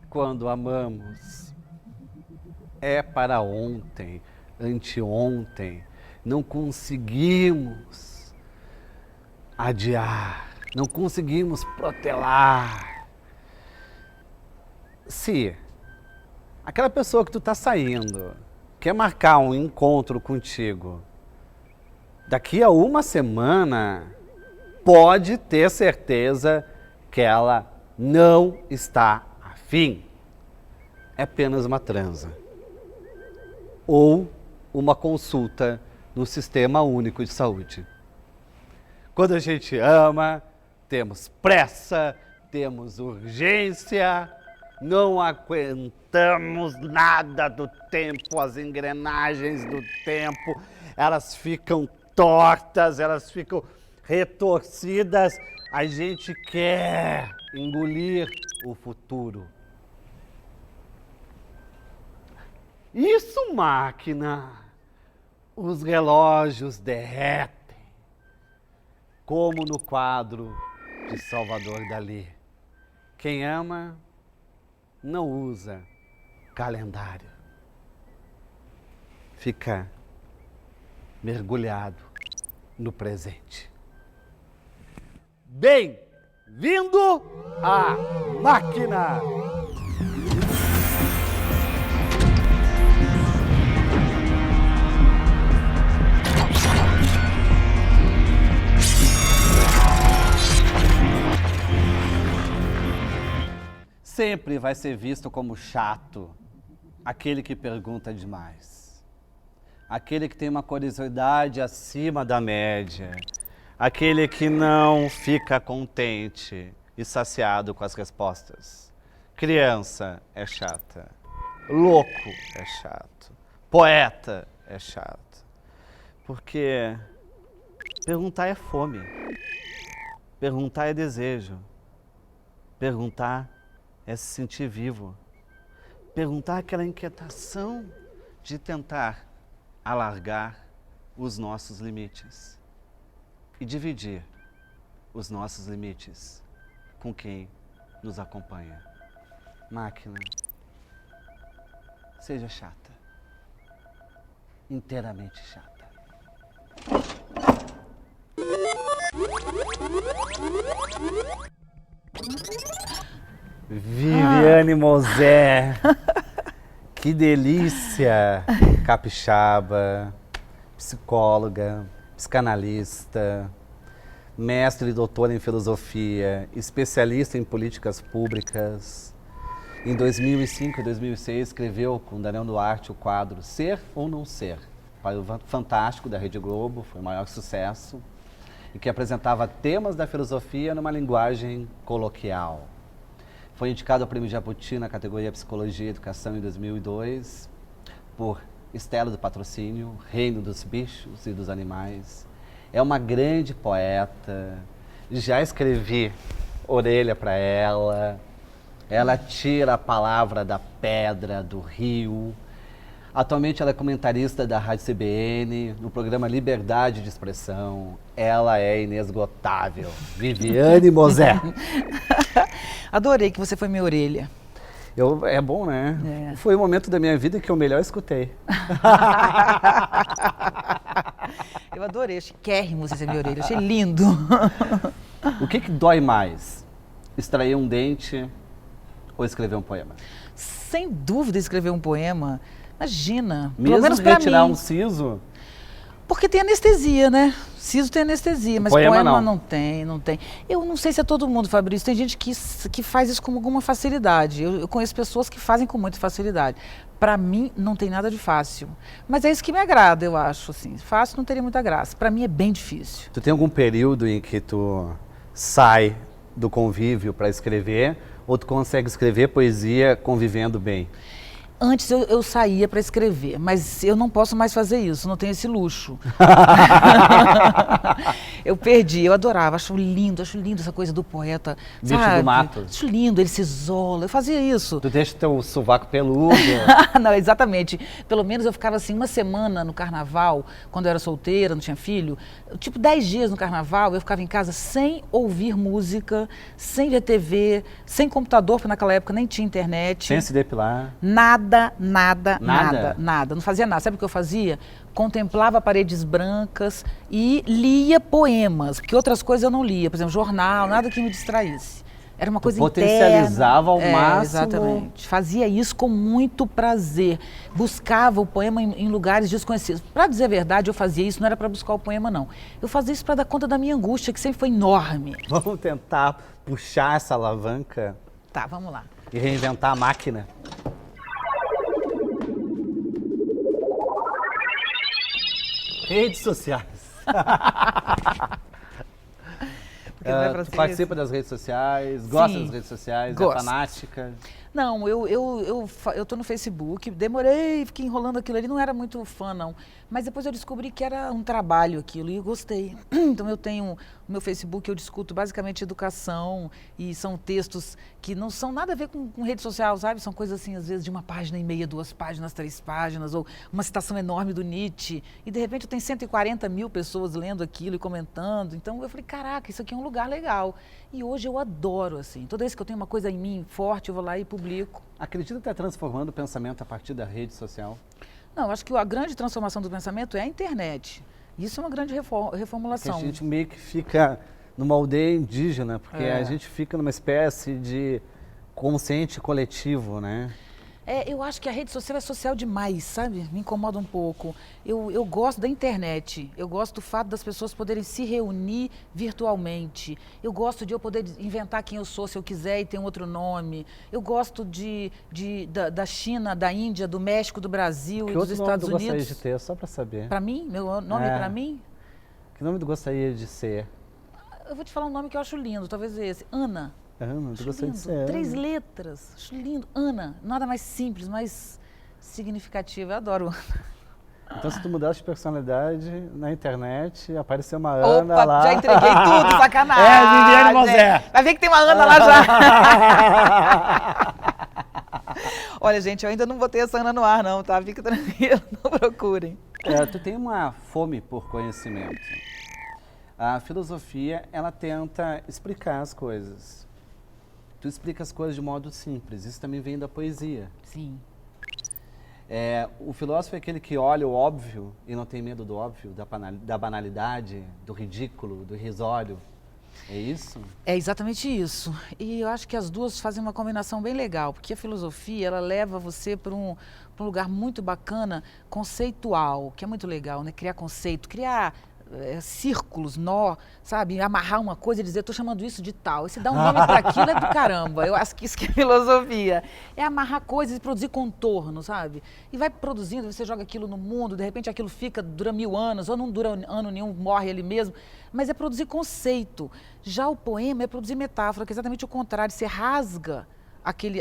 quando amamos. É para ontem, anteontem. Não conseguimos adiar, não conseguimos protelar. Se aquela pessoa que tu tá saindo quer marcar um encontro contigo daqui a uma semana, pode ter certeza que ela não está afim. É apenas uma transa. Ou uma consulta no Sistema Único de Saúde. Quando a gente ama, temos pressa, temos urgência, não aguentamos nada do tempo, as engrenagens do tempo, elas ficam tortas, elas ficam retorcidas. A gente quer engolir o futuro. Isso, máquina, os relógios derretem, como no quadro de Salvador Dalí. Quem ama não usa calendário. Fica mergulhado no presente. Bem-vindo à máquina! Sempre vai ser visto como chato aquele que pergunta demais, aquele que tem uma curiosidade acima da média, aquele que não fica contente e saciado com as respostas. Criança é chata, louco é chato, poeta é chato, porque perguntar é fome, perguntar é desejo, perguntar é se sentir vivo. Perguntar aquela inquietação de tentar alargar os nossos limites e dividir os nossos limites com quem nos acompanha. Máquina, seja chata, inteiramente chata. Viviane Mosé, que delícia! Capixaba, psicóloga, psicanalista, mestre e doutora em filosofia, especialista em políticas públicas. Em 2005 e 2006 escreveu com Daniel Duarte o quadro Ser ou Não Ser, para o Fantástico da Rede Globo, foi o maior sucesso, e que apresentava temas da filosofia numa linguagem coloquial. Foi indicado ao Prêmio Jabuti na categoria Psicologia e Educação em 2002 por Estela do Patrocínio, Reino dos Bichos e dos Animais. É uma grande poeta, já escrevi Orelha para ela, ela tira a palavra da pedra, do rio. Atualmente ela é comentarista da Rádio CBN, no programa Liberdade de Expressão. Ela é inesgotável. Viviane Mosé. Adorei que você foi minha orelha. É bom, né? É. Foi o momento da minha vida que eu melhor escutei. Eu adorei, chiquérrimo você ser minha orelha, achei lindo. O que dói mais? Extrair um dente ou escrever um poema? Sem dúvida escrever um poema. Imagina, Mesmo pelo menos pra retirar mim. um siso? Porque tem anestesia, né? Siso tem anestesia, mas Poema poema não. não tem. Eu não sei se é todo mundo, Fabrício. Tem gente que faz isso com alguma facilidade. Eu conheço pessoas que fazem com muita facilidade. Para mim, não tem nada de fácil. Mas é isso que me agrada, eu acho. Assim. Fácil não teria muita graça. Para mim é bem difícil. Tu tem algum período em que tu sai do convívio para escrever ou tu consegue escrever poesia convivendo bem? Antes eu saía para escrever, mas eu não posso mais fazer isso, não tenho esse luxo. Eu perdi, eu adorava, acho lindo essa coisa do poeta, Bicho sabe? do mato. Acho lindo, ele se isola, eu fazia isso. Tu deixa teu sovaco peludo. Não, exatamente. Pelo menos eu ficava assim uma semana no carnaval, quando eu era solteira, não tinha filho, tipo 10 dias no carnaval, eu ficava em casa sem ouvir música, sem ver TV, sem computador, porque naquela época nem tinha internet. Sem se depilar. Nada. Não fazia nada. Sabe o que eu fazia? Contemplava paredes brancas e lia poemas, porque outras coisas eu não lia. Por exemplo, jornal, nada que me distraísse. Era uma coisa potencializava ao interna. máximo. Exatamente. Fazia isso com muito prazer. Buscava o poema em lugares desconhecidos. Para dizer a verdade, eu fazia isso, não era para buscar o poema, não. Eu fazia isso para dar conta da minha angústia, que sempre foi enorme. Vamos tentar puxar essa alavanca Tá, vamos lá. e reinventar a máquina. Redes sociais. Porque não é pra Tu ser participa das redes sociais, gosta Sim, das redes sociais, gosto. é fanática. Não, eu tô no Facebook, demorei, fiquei enrolando aquilo ali, não era muito fã, não. Mas depois eu descobri que era um trabalho aquilo e eu gostei. Então eu tenho o meu Facebook, eu discuto basicamente educação e são textos que não são nada a ver com rede social, sabe? São coisas assim, às vezes de 1,5 página, 2 páginas, 3 páginas, ou uma citação enorme do Nietzsche. E de repente eu tenho 140 mil pessoas lendo aquilo e comentando. Então eu falei, caraca, isso aqui é um lugar legal. E hoje eu adoro, assim. Toda vez que eu tenho uma coisa em mim forte, eu vou lá e publico. Acredita que está transformando o pensamento a partir da rede social? Não, acho que a grande transformação do pensamento é a internet. Isso é uma grande Porque reformulação. a gente meio que fica numa aldeia indígena, porque a gente fica numa espécie de consciente coletivo, né? Eu acho que a rede social é social demais, sabe? Me incomoda um pouco. Eu gosto da internet, eu gosto do fato das pessoas poderem se reunir virtualmente. Eu gosto de eu poder inventar quem eu sou se eu quiser e ter um outro nome. Eu gosto da China, da Índia, do México, do Brasil Que e dos outro nome Estados tu gostaria Unidos. de ter, só para saber? Para mim? Meu nome para mim? Que nome tu gostaria de ser? Eu vou te falar um nome que eu acho lindo, talvez esse. Ana. Ana, tu Acho gostaria de lindo. ser 3 Ana. letras. Acho lindo. Ana. Nada mais simples, mais significativo. Eu adoro Ana. Então, se tu mudasse de personalidade na internet, apareceu uma Ana Opa, lá. já entreguei tudo, sacanagem. Viviane Mosé. Vai ver que tem uma Ana lá já. Olha, gente, eu ainda não botei essa Ana no ar, não, tá? Fica tranquilo, não procurem. Tu tem uma fome por conhecimento. A filosofia, ela tenta explicar as coisas. Tu explica as coisas de modo simples. Isso também vem da poesia. Sim. O filósofo é aquele que olha o óbvio e não tem medo do óbvio, da banalidade, do ridículo, do irrisório. É isso? É exatamente isso. E eu acho que as duas fazem uma combinação bem legal, porque a filosofia, ela leva você para um lugar muito bacana, conceitual, que é muito legal, né? Criar conceito, criar círculos, nó, sabe? Amarrar uma coisa e dizer, estou chamando isso de tal. E se dá um nome para aquilo, é do caramba. Eu acho que isso que é filosofia. É amarrar coisas e produzir contorno, sabe? E vai produzindo, você joga aquilo no mundo, de repente aquilo dura 1000 anos, ou não dura ano nenhum, morre ali mesmo. Mas é produzir conceito. Já o poema é produzir metáfora, que é exatamente o contrário. Você rasga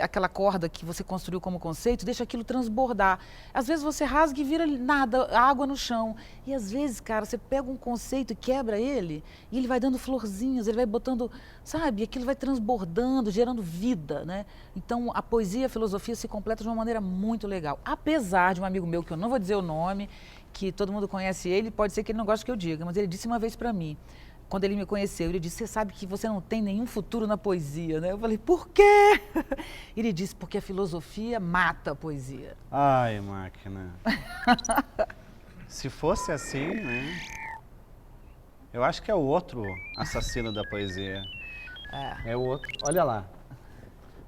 aquela corda que você construiu como conceito, deixa aquilo transbordar. Às vezes você rasga e vira nada, água no chão. E às vezes, cara, você pega um conceito e quebra ele, e ele vai dando florzinhas, ele vai botando, sabe, aquilo vai transbordando, gerando vida, né? Então, a poesia e a filosofia se completam de uma maneira muito legal. Apesar de um amigo meu, que eu não vou dizer o nome, que todo mundo conhece ele, pode ser que ele não goste que eu diga, mas ele disse uma vez para mim, quando ele me conheceu, ele disse, você sabe que você não tem nenhum futuro na poesia, né? Eu falei, por quê? Ele disse, porque a filosofia mata a poesia. Ai, máquina. Se fosse assim, né? Eu acho que é o outro assassino da poesia. É o outro. Olha lá.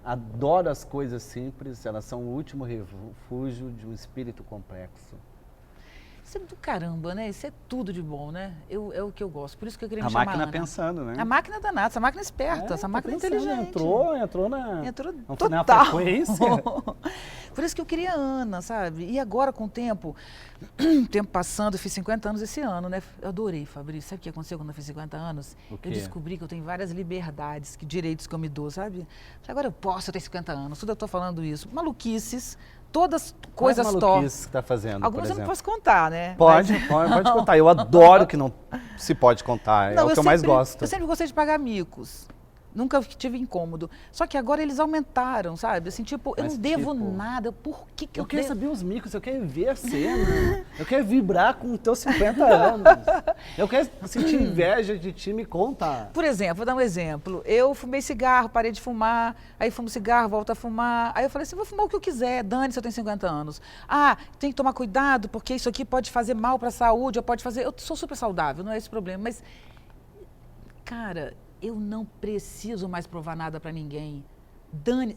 Adoro as coisas simples, elas são o último refúgio de um espírito complexo. Isso é do caramba, né? Isso é tudo de bom, né? É o que eu gosto. Por isso que eu queria me A chamar máquina Ana. pensando, né? A máquina é danada, essa máquina é esperta, essa máquina é inteligente. Entrou na total. Frequência. Por isso que eu queria a Ana, sabe? E agora, com o tempo passando, eu fiz 50 anos esse ano, né? Eu adorei, Fabrício. Sabe o que aconteceu quando eu fiz 50 anos? Eu descobri que eu tenho várias liberdades, direitos que eu me dou, sabe? Agora eu tenho 50 anos, tudo eu estou falando isso. Maluquices, Todas Quais coisas maluquices que tá fazendo, Algumas por eu não exemplo? posso contar, né? Pode, Mas- pode contar. Eu adoro que não se pode contar. É o que eu mais gosto. Eu sempre gostei de pagar micos. Nunca tive incômodo. Só que agora eles aumentaram, sabe? Assim, tipo, eu Mas, não devo tipo, nada. Por que que eu Eu quero devo? saber os micos, eu quero ver a cena. Eu quero vibrar com os teus 50 anos. Eu quero sentir inveja de ti, me conta. Por exemplo, vou dar um exemplo. Eu fumei cigarro, parei de fumar, aí fumo cigarro, volto a fumar. Aí eu falei assim, vou fumar o que eu quiser, dane-se, eu tenho 50 anos. Ah, tem que tomar cuidado, porque isso aqui pode fazer mal para a saúde, ou pode fazer... Eu sou super saudável, não é esse o problema, mas... Cara, eu não preciso mais provar nada para ninguém.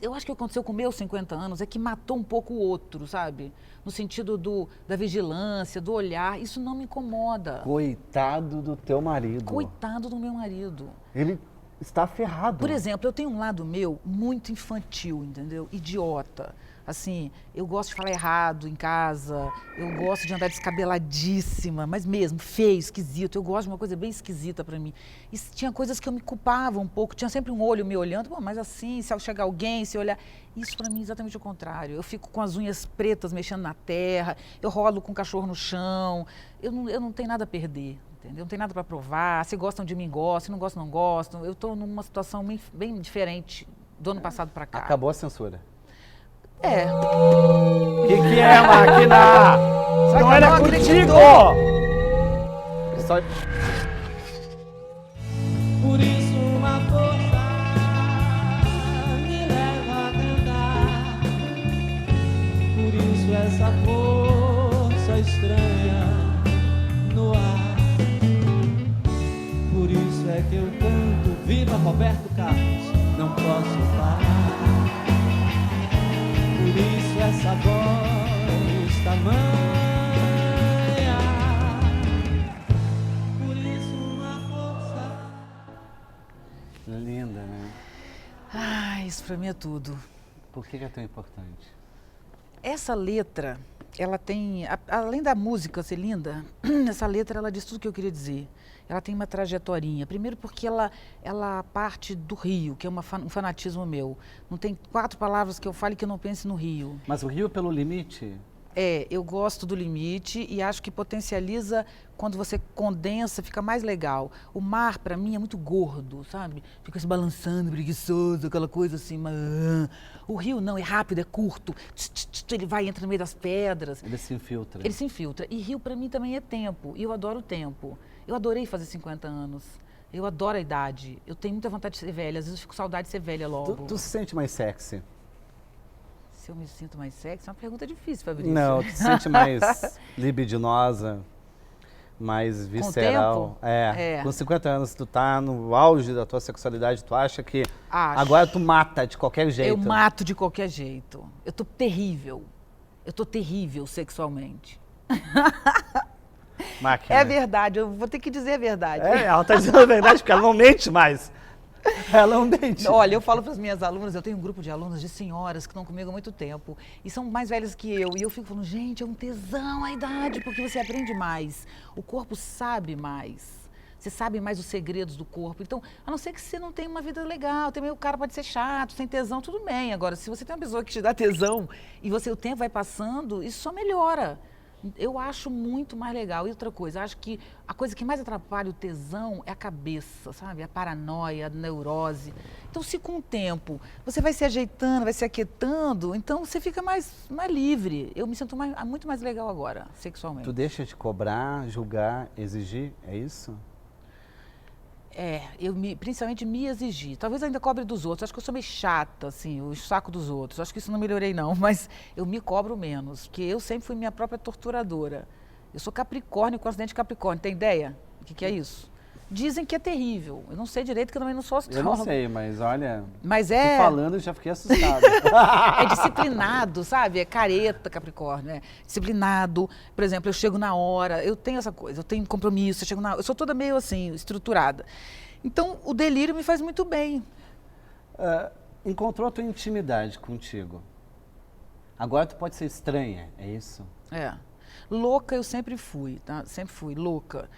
Eu acho que o que aconteceu com meus 50 anos é que matou um pouco o outro, sabe? No sentido da vigilância, do olhar, isso não me incomoda. Coitado do teu marido. Coitado do meu marido. Ele está ferrado. Por exemplo, eu tenho um lado meu muito infantil, entendeu? Idiota. Assim, eu gosto de falar errado em casa, eu gosto de andar descabeladíssima, mas mesmo, feio, esquisito. Eu gosto de uma coisa bem esquisita pra mim. E tinha coisas que eu me culpava um pouco, tinha sempre um olho me olhando, pô, mas assim, se chegar alguém, se olhar... Isso pra mim é exatamente o contrário. Eu fico com as unhas pretas mexendo na terra, eu rolo com o cachorro no chão, eu não tenho nada a perder. Entendeu? Não tem nada para provar, se gostam de mim, gostam, se não gostam, não gostam. Eu estou numa situação bem diferente do ano passado para cá. Acabou a censura. É. O que é, máquina? Será Não que era não contigo! acreditou? Só... Por isso uma força me leva a tentar. Por isso essa força estranha no ar. Por isso é que eu canto viva Roberto Carlos, não posso parar. Por isso essa voz tamanha. Por isso uma força. Linda, né? Ah, isso para mim é tudo. Por que é tão importante? Essa letra, ela tem, além da música ser linda, essa letra ela diz tudo o que eu queria dizer. Ela tem uma trajetorinha. Primeiro porque ela parte do Rio, que é um fanatismo meu. Não tem 4 palavras que eu fale que eu não pense no Rio. Mas o Rio pelo limite? É, eu gosto do limite e acho que potencializa quando você condensa, fica mais legal. O mar, para mim, é muito gordo, sabe? Fica se balançando, preguiçoso, aquela coisa assim. O rio não, é rápido, é curto. Ele vai, entra no meio das pedras. Ele se infiltra. Ele se infiltra. E rio, para mim, também é tempo. E eu adoro o tempo. Eu adorei fazer 50 anos. Eu adoro a idade. Eu tenho muita vontade de ser velha. Às vezes eu fico com saudade de ser velha logo. Tu se sente mais sexy? Se eu me sinto mais sexy, é uma pergunta difícil, Fabrício. Não, tu se sente mais libidinosa, mais visceral. tempo? É. Com 50 anos, tu tá no auge da tua sexualidade, tu acha que Acho. agora tu mata de qualquer jeito. Eu mato de qualquer jeito. Eu tô terrível. Eu tô terrível sexualmente. Máquina. É verdade, eu vou ter que dizer a verdade. Ela tá dizendo a verdade porque ela não mente mais. Ela não mente. Olha, eu falo para as minhas alunas, eu tenho um grupo de alunas de senhoras que estão comigo há muito tempo e são mais velhas que eu. E eu fico falando, gente, é um tesão a idade, porque você aprende mais. O corpo sabe mais. Você sabe mais os segredos do corpo. Então, a não ser que você não tenha uma vida legal, também o cara pode ser chato, sem tesão, tudo bem. Agora, se você tem uma pessoa que te dá tesão e o tempo vai passando, isso só melhora. Eu acho muito mais legal. E outra coisa, acho que a coisa que mais atrapalha o tesão é a cabeça, sabe? A paranoia, a neurose. Então, se com o tempo você vai se ajeitando, vai se aquietando, então você fica mais livre. Eu me sinto muito mais legal agora, sexualmente. Tu deixa de cobrar, julgar, exigir, é isso? É, principalmente me exigir. Talvez eu ainda cobre dos outros. Acho que eu sou meio chata, assim, o saco dos outros. Acho que isso não melhorei, não. Mas eu me cobro menos, porque eu sempre fui minha própria torturadora. Eu sou Capricórnio com acidente de Capricórnio. Tem ideia? O que é isso? Dizem que é terrível. Eu não sei direito, porque eu também não sou astróloga. Eu não sei, mas olha... Mas Tô é... falando, eu já fiquei assustado. É disciplinado, sabe? É careta, Capricórnio. É disciplinado. Por exemplo, eu chego na hora, eu tenho essa coisa, eu tenho compromisso, eu sou toda meio assim, estruturada. Então, o delírio me faz muito bem. Encontrou a tua intimidade contigo. Agora tu pode ser estranha, é isso? É. Louca eu sempre fui, tá? Sempre fui louca.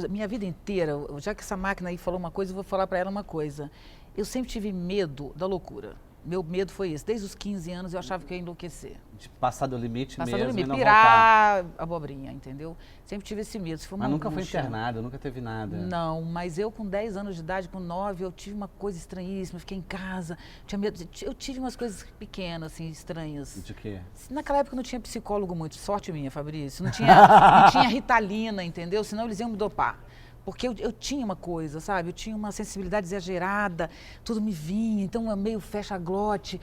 Minha vida inteira, já que essa máquina aí falou uma coisa, eu vou falar para ela uma coisa. Eu sempre tive medo da loucura. Meu medo foi esse. Desde os 15 anos eu achava que eu ia enlouquecer. De passar do limite Passar mesmo do limite, e não voltar. pirar abobrinha, entendeu? Sempre tive esse medo. Isso foi uma Mas nunca foi angústia. internado, nunca teve nada. Não, mas eu com 10 anos de idade, com 9, eu tive uma coisa estranhíssima. Eu fiquei em casa, tinha medo. Eu tive umas coisas pequenas, assim, estranhas. De quê? Naquela época não tinha psicólogo muito, sorte minha, Fabrício. Não tinha Ritalina, entendeu? Senão eles iam me dopar. Porque eu tinha uma coisa, sabe? Eu tinha uma sensibilidade exagerada, tudo me vinha, então eu meio fecha-glote,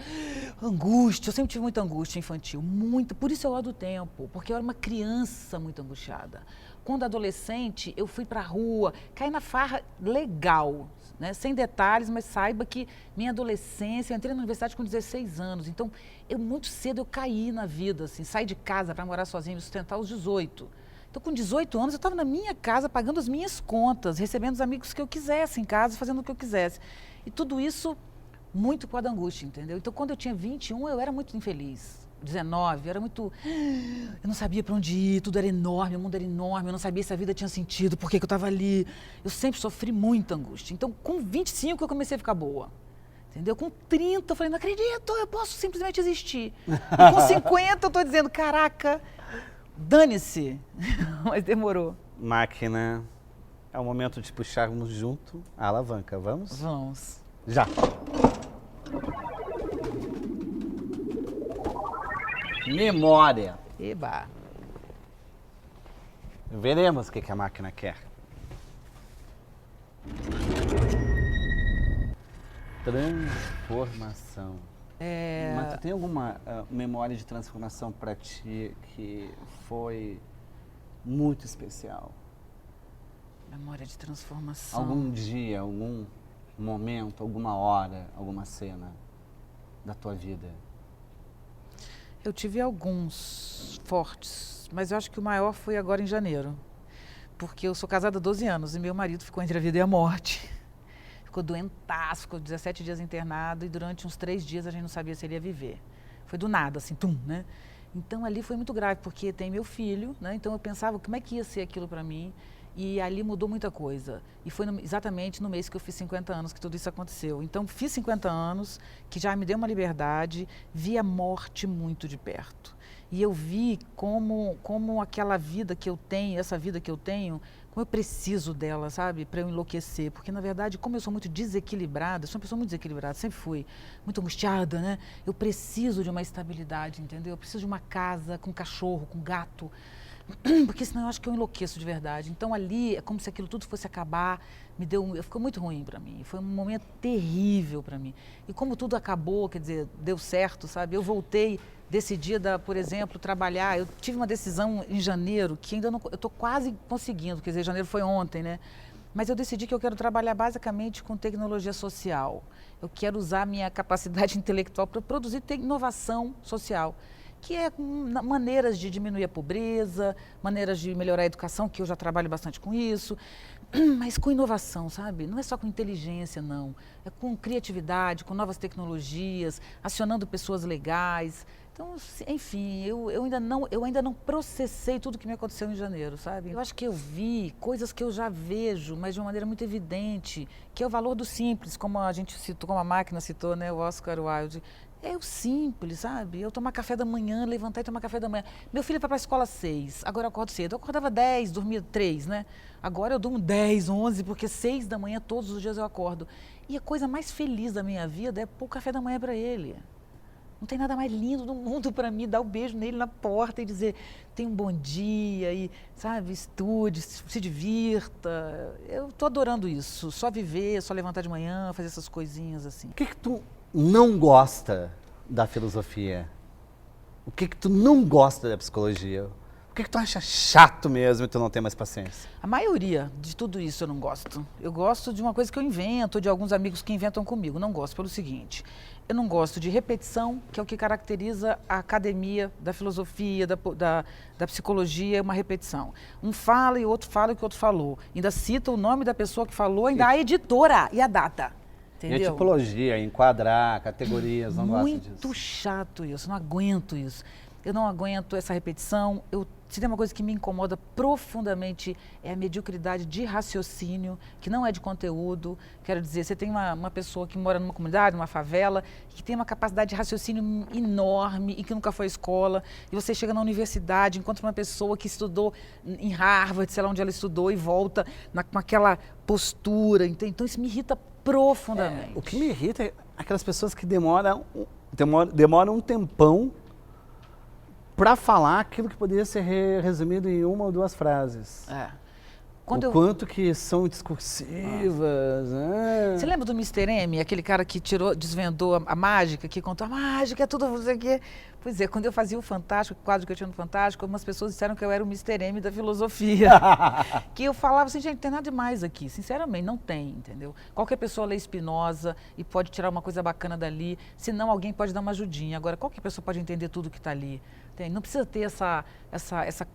angústia. Eu sempre tive muita angústia infantil, muita. Por isso eu gosto do tempo, porque eu era uma criança muito angustiada. Quando adolescente, eu fui pra rua, caí na farra legal, né? Sem detalhes, mas saiba que minha adolescência, eu entrei na universidade com 16 anos, então muito cedo eu caí na vida, assim, saí de casa para morar sozinha, me sustentar aos 18. Então, com 18 anos, eu estava na minha casa, pagando as minhas contas, recebendo os amigos que eu quisesse em casa, fazendo o que eu quisesse. E tudo isso muito com a angústia, entendeu? Então, quando eu tinha 21, eu era muito infeliz. 19, eu era muito... Eu não sabia para onde ir, tudo era enorme, o mundo era enorme, eu não sabia se a vida tinha sentido, por que que eu estava ali. Eu sempre sofri muita angústia. Então, com 25, eu comecei a ficar boa. Entendeu? Com 30, eu falei, não acredito, eu posso simplesmente existir. E com 50, eu estou dizendo, caraca... Dane-se, mas demorou. Máquina, é o momento de puxarmos junto a alavanca, vamos? Vamos. Já. Memória. Eba. Veremos o que a máquina quer. Transformação. Mas tu tem alguma memória de transformação para ti que foi muito especial? Memória de transformação. Algum dia, algum momento, alguma hora, alguma cena da tua vida? Eu tive alguns fortes, mas eu acho que o maior foi agora em janeiro. Porque eu sou casada há 12 anos e meu marido ficou entre a vida e a morte. Ficou doentaço, ficou 17 dias internado e durante uns 3 dias a gente não sabia se ele ia viver. Foi do nada, assim, tum, né? Então ali foi muito grave, porque tem meu filho, né? Então eu pensava como é que ia ser aquilo para mim e ali mudou muita coisa. E foi exatamente no mês que eu fiz 50 anos que tudo isso aconteceu. Então fiz 50 anos, que já me deu uma liberdade, vi a morte muito de perto. E eu vi como aquela vida que eu tenho, essa vida que eu tenho, como eu preciso dela, sabe, para eu enlouquecer. Porque, na verdade, como eu sou muito desequilibrada, sou uma pessoa muito desequilibrada, sempre fui muito angustiada, né? Eu preciso de uma estabilidade, entendeu? Eu preciso de uma casa com cachorro, com gato, porque senão eu acho que eu enlouqueço de verdade. Então, ali, é como se aquilo tudo fosse acabar, ficou muito ruim para mim. Foi um momento terrível para mim. E como tudo acabou, quer dizer, deu certo, sabe? Eu voltei, decidi, por exemplo, trabalhar. Eu tive uma decisão em janeiro que ainda não, eu estou quase conseguindo, quer dizer, janeiro foi ontem, né? Mas eu decidi que eu quero trabalhar basicamente com tecnologia social. Eu quero usar a minha capacidade intelectual para produzir inovação social, que é maneiras de diminuir a pobreza, maneiras de melhorar a educação, que eu já trabalho bastante com isso, mas com inovação, sabe? Não é só com inteligência, não. É com criatividade, com novas tecnologias, acionando pessoas legais. Então, enfim, eu ainda não processei tudo que me aconteceu em janeiro, sabe? Eu acho que eu vi coisas que eu já vejo, mas de uma maneira muito evidente, que é o valor do simples, como a gente citou, como a máquina citou, né, o Oscar Wilde. É o simples, sabe? Eu tomar café da manhã, levantar e tomar café da manhã. Meu filho vai para a escola às 6, agora eu acordo cedo. Eu acordava 10, dormia 3, né? Agora eu durmo 10, 11, porque 6 da manhã todos os dias eu acordo. E a coisa mais feliz da minha vida é pôr o café da manhã para ele. Não tem nada mais lindo no mundo para mim, dar o beijo nele na porta e dizer, tenha um bom dia, e, sabe, estude, se divirta. Eu tô adorando isso, só viver, só levantar de manhã, fazer essas coisinhas assim. O que tu não gosta da filosofia? O que tu não gosta da psicologia? O que tu acha chato mesmo e tu não tem mais paciência? A maioria de tudo isso eu não gosto. Eu gosto de uma coisa que eu invento, de alguns amigos que inventam comigo. Não gosto pelo seguinte, eu não gosto de repetição, que é o que caracteriza a academia da filosofia, da psicologia, é uma repetição. Um fala e o outro fala e o que o outro falou. Ainda cita o nome da pessoa que falou, ainda a editora e a data. Entendeu? E a tipologia, enquadrar, categorias, não gosto disso. Muito chato isso, não aguento isso. eu não aguento essa repetição. Se tem uma coisa que me incomoda profundamente é a mediocridade de raciocínio, que não é de conteúdo. Quero dizer, você tem uma pessoa que mora numa comunidade, numa favela, que tem uma capacidade de raciocínio enorme e que nunca foi à escola, e você chega na universidade, encontra uma pessoa que estudou em Harvard, sei lá onde ela estudou, e volta com aquela postura. Então isso me irrita profundamente. O que me irrita é aquelas pessoas que demoram um tempão para falar aquilo que poderia ser resumido em uma ou duas frases. Quanto que são discursivas. Você lembra do Mr. M, aquele cara que desvendou a mágica, que contou a mágica, é tudo você que... Pois é, quando eu fazia o Fantástico, o quadro que eu tinha no Fantástico, algumas pessoas disseram que eu era o Mr. M da filosofia. Que eu falava assim, gente, não tem nada demais aqui. Sinceramente, não tem, entendeu? Qualquer pessoa lê Spinoza e pode tirar uma coisa bacana dali, senão alguém pode dar uma ajudinha. Agora, qualquer pessoa pode entender tudo que está ali. Não precisa ter essa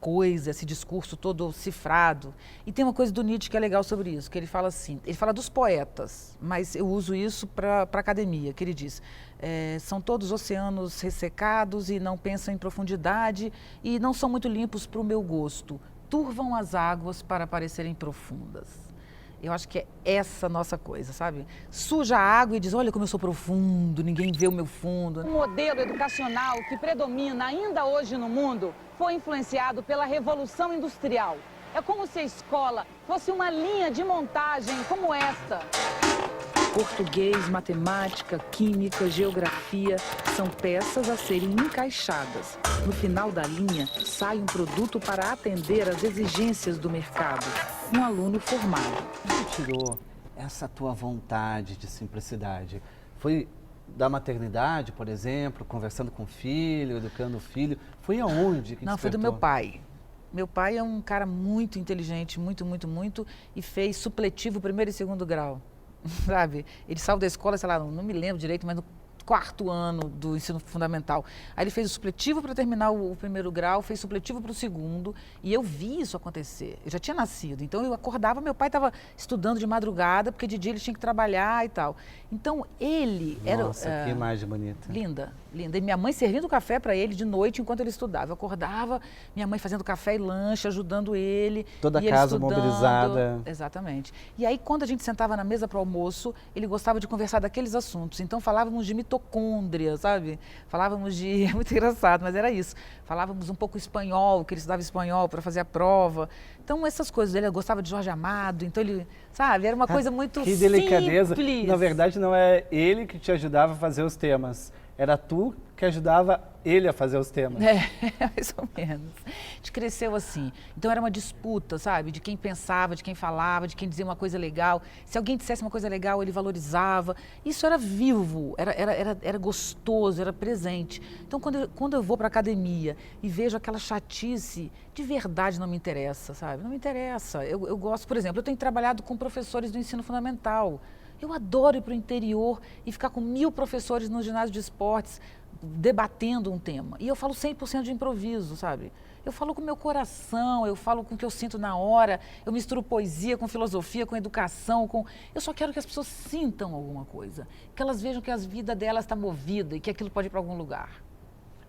coisa, esse discurso todo cifrado. E tem uma coisa do Nietzsche que é legal sobre isso, que ele fala assim, ele fala dos poetas, mas eu uso isso para academia, que ele diz, são todos oceanos ressecados e não pensam em profundidade e não são muito limpos para o meu gosto, turvam as águas para parecerem profundas. Eu acho que é essa nossa coisa, sabe? Suja a água e diz, olha como eu sou profundo, ninguém vê o meu fundo. O modelo educacional que predomina ainda hoje no mundo foi influenciado pela Revolução Industrial. É como se a escola fosse uma linha de montagem como esta. Português, matemática, química, geografia são peças a serem encaixadas. No final da linha, sai um produto para atender às exigências do mercado. Um aluno formado. Você tirou essa tua vontade de simplicidade? Foi da maternidade, por exemplo, conversando com o filho, educando o filho? Foi aonde que Não, foi do despertou? meu pai. Meu pai é um cara muito inteligente, muito, e fez supletivo primeiro e segundo grau. Sabe? Ele saiu da escola, sei lá, não me lembro direito, mas no quarto ano do ensino fundamental. Aí ele fez o supletivo para terminar o primeiro grau, fez supletivo para o segundo, e eu vi isso acontecer. Eu já tinha nascido, então eu acordava, meu pai estava estudando de madrugada, porque de dia ele tinha que trabalhar e tal. Então ele era... Nossa, que imagem bonita. Linda, linda. E minha mãe servindo café para ele de noite enquanto ele estudava. Eu acordava, minha mãe fazendo café e lanche, ajudando ele. Toda a e ele casa estudando. mobilizada. Exatamente. E aí, quando a gente sentava na mesa para o almoço, ele gostava de conversar daqueles assuntos. Então, falávamos de mitocôndria, sabe? Falávamos de... É muito engraçado, mas era isso. Falávamos um pouco espanhol, que ele estudava espanhol para fazer a prova. Então, essas coisas. Ele gostava de Jorge Amado, então ele... Sabe? Era uma coisa muito Que delicadeza. simples. Na verdade, não é ele que te ajudava a fazer os temas. Era tu que ajudava ele a fazer os temas. Mais ou menos. A gente cresceu assim. Então era uma disputa, sabe? De quem pensava, de quem falava, de quem dizia uma coisa legal. Se alguém dissesse uma coisa legal, ele valorizava. Isso era vivo, era gostoso, era presente. Então quando eu vou para a academia e vejo aquela chatice, de verdade não me interessa, sabe? Não me interessa. Eu gosto, por exemplo, eu tenho trabalhado com professores do ensino fundamental. Eu adoro ir para o interior e ficar com 1000 professores no ginásio de esportes debatendo um tema. E eu falo 100% de improviso, sabe? Eu falo com o meu coração, eu falo com o que eu sinto na hora, eu misturo poesia com filosofia, com educação, Eu só quero que as pessoas sintam alguma coisa, que elas vejam que a vida delas está movida e que aquilo pode ir para algum lugar.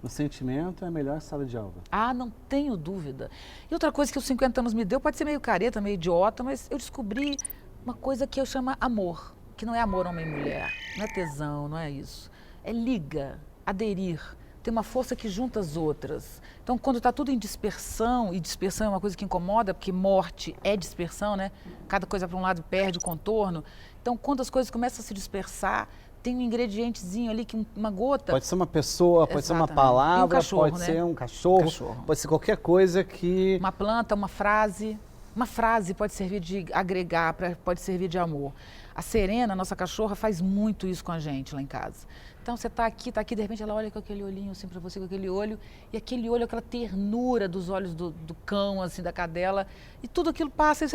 O sentimento é a melhor sala de aula. Ah, não tenho dúvida. E outra coisa que os 50 anos me deu, pode ser meio careta, meio idiota, mas eu descobri uma coisa que eu chamo amor. Que não é amor homem e mulher, não é tesão, não é isso. É liga, aderir, tem uma força que junta as outras. Então, quando está tudo em dispersão, e dispersão é uma coisa que incomoda, porque morte é dispersão, né? Cada coisa para um lado perde o contorno. Então, quando as coisas começam a se dispersar, tem um ingredientezinho ali, uma gota. Pode ser uma pessoa, pode ser uma palavra, cachorro, pode né? ser um cachorro, pode ser qualquer coisa que... Uma planta, uma frase. Uma frase pode servir de agregar, pode servir de amor. A Serena, nossa cachorra, faz muito isso com a gente lá em casa. Então você está aqui, de repente ela olha com aquele olhinho assim para você, com aquele olho, e aquele olho, aquela ternura dos olhos do cão, assim, da cadela, e tudo aquilo passa,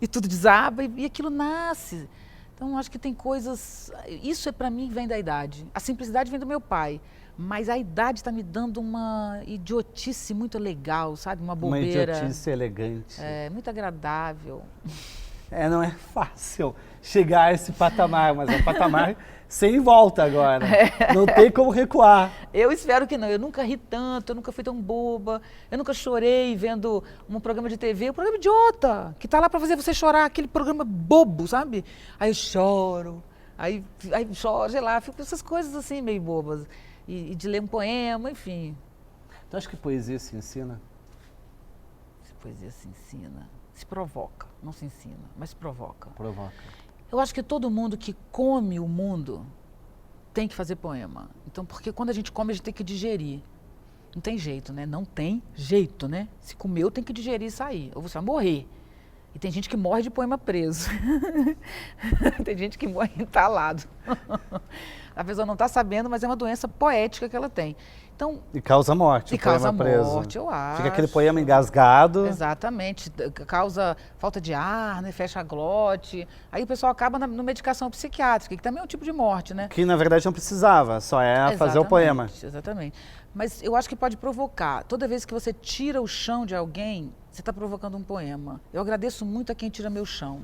e tudo desaba, e aquilo nasce. Então acho que tem coisas, isso para mim vem da idade. A simplicidade vem do meu pai. Mas a idade está me dando uma idiotice muito legal, sabe? Uma bobeira. Uma idiotice elegante. É, muito agradável. Não é fácil chegar a esse patamar, mas é um patamar sem volta agora. Não tem como recuar. Eu espero que não. Eu nunca ri tanto, eu nunca fui tão boba, eu nunca chorei vendo um programa de TV, um programa idiota, que tá lá para fazer você chorar, aquele programa bobo, sabe? Aí eu choro, aí choro, sei lá, fico com essas coisas assim meio bobas. E de ler um poema, enfim. Tu acha que poesia se ensina? Se poesia se ensina, se provoca, não se ensina, mas se provoca. Provoca. Eu acho que todo mundo que come o mundo tem que fazer poema. Então, porque quando a gente come, a gente tem que digerir. Não tem jeito, né? Não tem jeito, né? Se comeu, tem que digerir e sair. Ou você vai morrer. E tem gente que morre de poema preso. Tem gente que morre entalado. A pessoa não está sabendo, mas é uma doença poética que ela tem. Então, E causa morte, e o poema causa preso. morte, eu acho. Fica aquele poema engasgado. Exatamente, causa falta de ar, né? Fecha a glote. Aí o pessoal acaba na medicação psiquiátrica, que também é um tipo de morte, né? Que na verdade não precisava, só é fazer o poema. Exatamente. Mas eu acho que pode provocar. Toda vez que você tira o chão de alguém, você está provocando um poema. Eu agradeço muito a quem tira meu chão.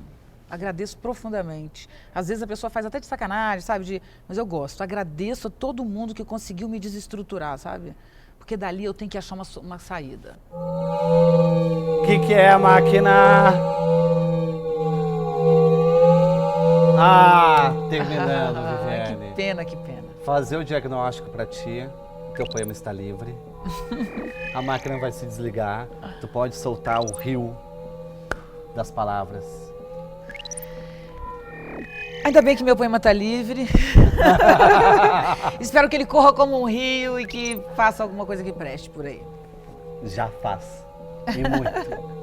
Agradeço profundamente. Às vezes a pessoa faz até de sacanagem, sabe? Mas eu gosto. Agradeço a todo mundo que conseguiu me desestruturar, sabe? Porque dali eu tenho que achar uma saída. O que é a máquina? Ah, terminando, Viviane. Que pena, que pena. Fazer o diagnóstico pra ti. Teu poema está livre. A máquina vai se desligar. Tu pode soltar o rio das palavras. Ainda bem que meu poema está livre. Espero que ele corra como um rio e que faça alguma coisa que preste por aí. Já faz. E muito.